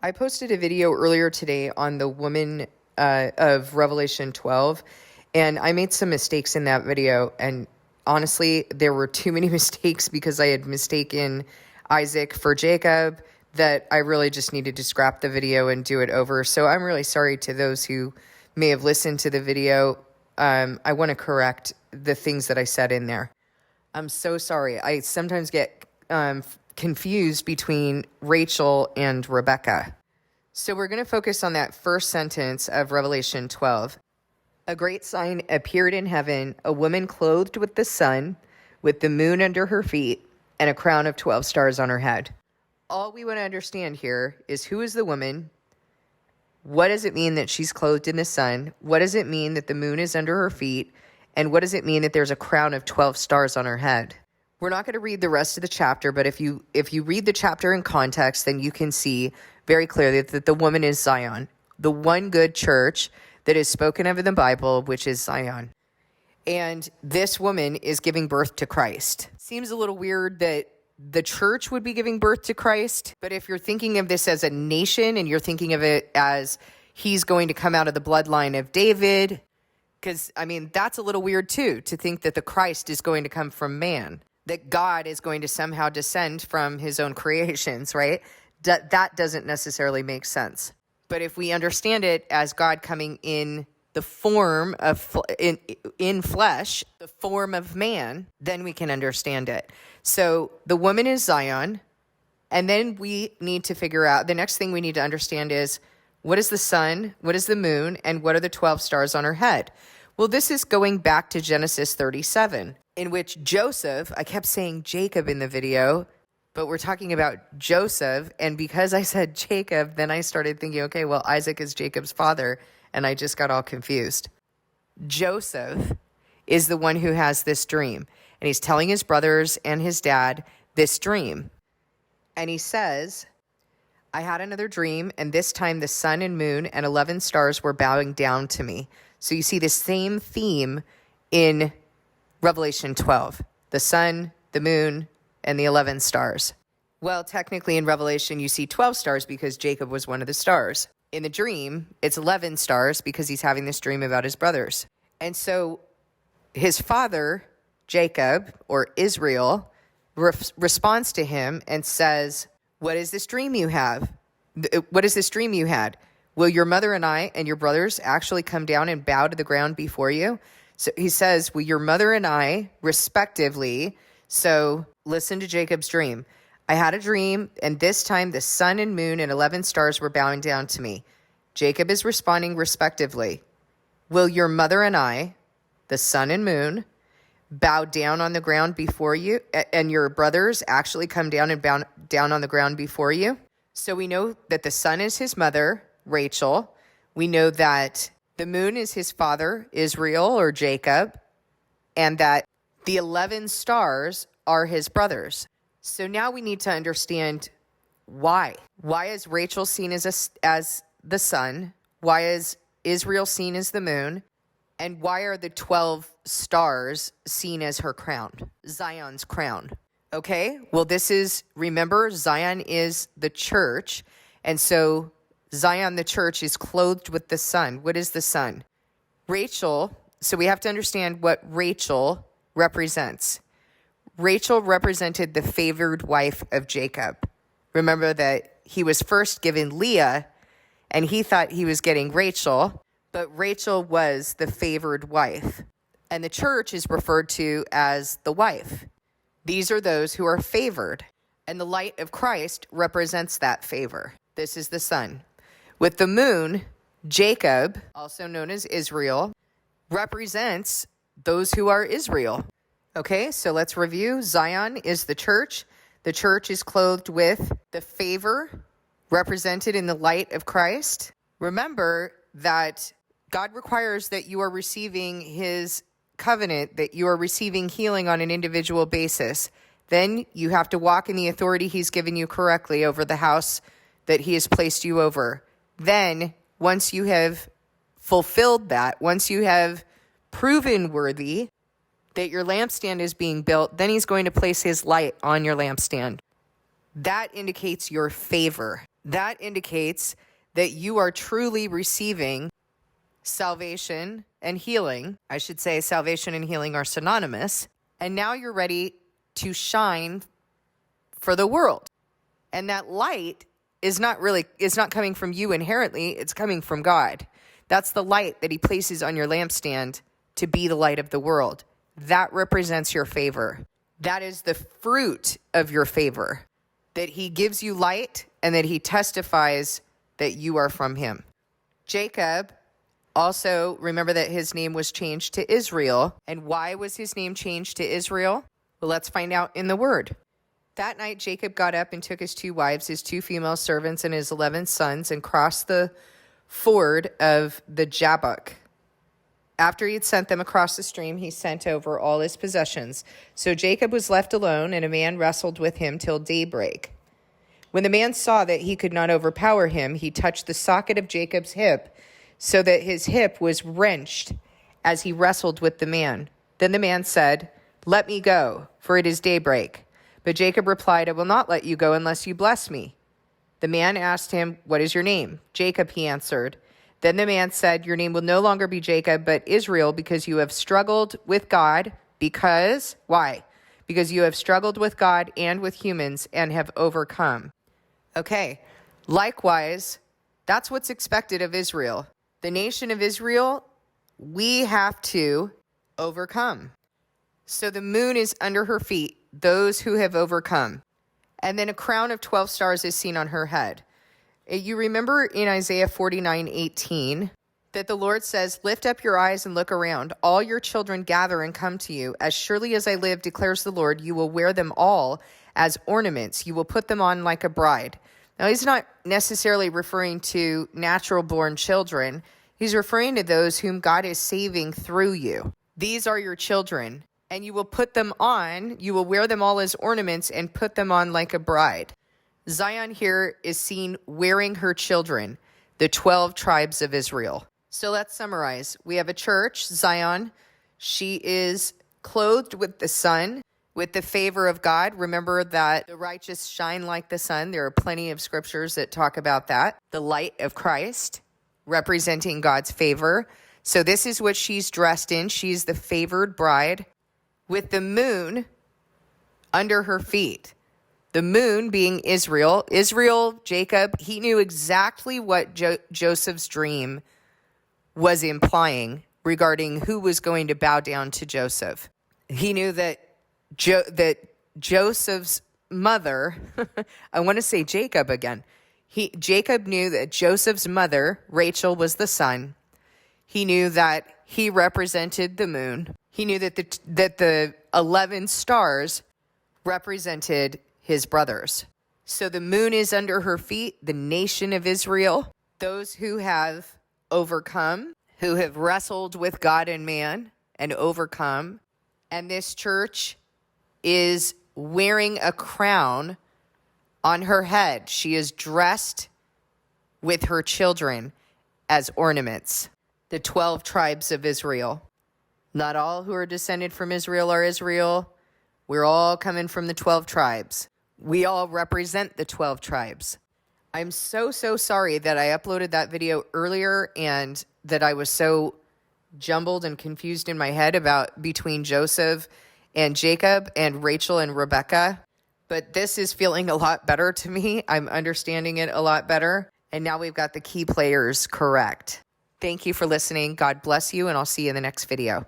I posted a video earlier today on the woman of Revelation 12, and I made some mistakes in that video. And honestly, there were too many mistakes because I had mistaken Isaac for Jacob that I really just needed to scrap the video and do it over. So I'm really sorry to those who may have listened to the video. I want to correct the things that I said in there. I'm so sorry. I sometimes get confused between Rachel and Rebecca. So we're going to focus on that first sentence of Revelation 12. A great sign appeared in heaven, a woman clothed with the sun, with the moon under her feet, and a crown of 12 stars on her head. All we want to understand here is who is the woman? What does it mean that she's clothed in the sun? What does it mean that the moon is under her feet? And what does it mean that there's a crown of 12 stars on her head? We're not going to read the rest of the chapter, but if you read the chapter in context, then you can see very clearly that the woman is Zion, the one good church that is spoken of in the Bible, which is Zion. And this woman is giving birth to Christ. Seems a little weird that the church would be giving birth to Christ, but if you're thinking of this as a nation and you're thinking of it as he's going to come out of the bloodline of David, because, that's a little weird too, to think that the Christ is going to come from man, that God is going to somehow descend from his own creations, right? That doesn't necessarily make sense. But if we understand it as God coming in the form of, in flesh, the form of man, then we can understand it. So the woman is Zion, and then we need to figure out, the next thing we need to understand is, what is the sun, what is the moon, and what are the 12 stars on her head? Well, this is going back to Genesis 37, in which Joseph, I kept saying Jacob in the video, but we're talking about Joseph, and because I said Jacob, then I started thinking, okay, well, Isaac is Jacob's father, and I just got all confused. Joseph is the one who has this dream, and he's telling his brothers and his dad this dream. And he says, I had another dream, and this time the sun and moon and 11 stars were bowing down to me. So you see the same theme in Revelation 12, the sun, the moon, and the 11 stars. Well, technically in Revelation, you see 12 stars because Jacob was one of the stars. In the dream, it's 11 stars because he's having this dream about his brothers. And so his father, Jacob, or Israel, responds to him and says, what is this dream you have? What is this dream you had? Will your mother and I and your brothers actually come down and bow to the ground before you? So he says, will your mother and I, respectively, so listen to Jacob's dream. I had a dream, and this time the sun and moon and 11 stars were bowing down to me. Jacob is responding respectively. Will your mother and I, the sun and moon, bow down on the ground before you, and your brothers actually come down and bow down on the ground before you? So we know that the sun is his mother, Rachel. We know that the moon is his father, Israel or Jacob, and that the 11 stars are his brothers. So now we need to understand why. Why is Rachel seen as the sun? Why is Israel seen as the moon? And why are the 12 stars seen as her crown, Zion's crown? Okay, well, remember, Zion is the church. And so Zion, the church, is clothed with the sun. What is the sun? Rachel, so we have to understand what Rachel represents. Rachel represented the favored wife of Jacob. Remember that he was first given Leah, and he thought he was getting Rachel, but Rachel was the favored wife. And the church is referred to as the wife. These are those who are favored, and the light of Christ represents that favor. This is the sun. With the moon, Jacob, also known as Israel, represents those who are Israel. Okay, so let's review. Zion is the church. The church is clothed with the favor represented in the light of Christ. Remember that God requires that you are receiving his covenant, that you are receiving healing on an individual basis. Then you have to walk in the authority he's given you correctly over the house that he has placed you over. Then, once you have fulfilled that, once you have proven worthy that your lampstand is being built, then he's going to place his light on your lampstand. That indicates your favor. that indicates that you are truly receiving salvation and healing. I should say salvation and healing are synonymous. And now you're ready to shine for the world. And that light is not coming from you inherently. It's coming from God. That's the light that he places on your lampstand to be the light of the world. That represents your favor. That is the fruit of your favor, that he gives you light and that he testifies that you are from him. Jacob, also remember that his name was changed to Israel. And why was his name changed to Israel? Well, let's find out in the word. That night, Jacob got up and took his 2 wives, his 2 female servants, and his 11 sons, and crossed the ford of the Jabbok. After he had sent them across the stream, he sent over all his possessions. So Jacob was left alone, and a man wrestled with him till daybreak. When the man saw that he could not overpower him, he touched the socket of Jacob's hip, so that his hip was wrenched as he wrestled with the man. Then the man said, "Let me go, for it is daybreak." But Jacob replied, "I will not let you go unless you bless me." The man asked him, "What is your name?" "Jacob," he answered. Then the man said, "Your name will no longer be Jacob, but Israel, because you have struggled with God." Because, why? Because you have struggled with God and with humans and have overcome. Okay, likewise, that's what's expected of Israel. The nation of Israel, we have to overcome. So the moon is under her feet, those who have overcome. And then a crown of 12 stars is seen on her head. You remember in Isaiah 49:18 that the Lord says, "Lift up your eyes and look around. All your children gather and come to you. As surely as I live, declares the Lord, you will wear them all as ornaments. You will put them on like a bride." Now, he's not necessarily referring to natural-born children. He's referring to those whom God is saving through you. These are your children, and you will put them on. You will wear them all as ornaments and put them on like a bride. Zion here is seen wearing her children, the 12 tribes of Israel. So let's summarize. We have a church, Zion. She is clothed with the sun, with the favor of God. Remember that the righteous shine like the sun. There are plenty of scriptures that talk about that. The light of Christ, representing God's favor. So this is what she's dressed in. She's the favored bride with the moon under her feet. The moon being Israel. Israel, Jacob, he knew exactly what Joseph's dream was implying regarding who was going to bow down to Joseph. He knew that Joseph's mother, I want to say Jacob again. Jacob knew that Joseph's mother, Rachel, was the sun. He knew that he represented the moon. He knew that the 11 stars represented his brothers. So the moon is under her feet, the nation of Israel, those who have overcome, who have wrestled with God and man and overcome. And this church is wearing a crown on her head. She is dressed with her children as ornaments. The 12 tribes of Israel. Not all who are descended from Israel are Israel. We're all coming from the 12 tribes. We all represent the 12 tribes. I'm so sorry that I uploaded that video earlier and that I was so jumbled and confused in my head about between Joseph and Jacob and Rachel and Rebecca. But this is feeling a lot better to me. I'm understanding it a lot better. And now we've got the key players correct. Thank you for listening. God bless you, and I'll see you in the next video.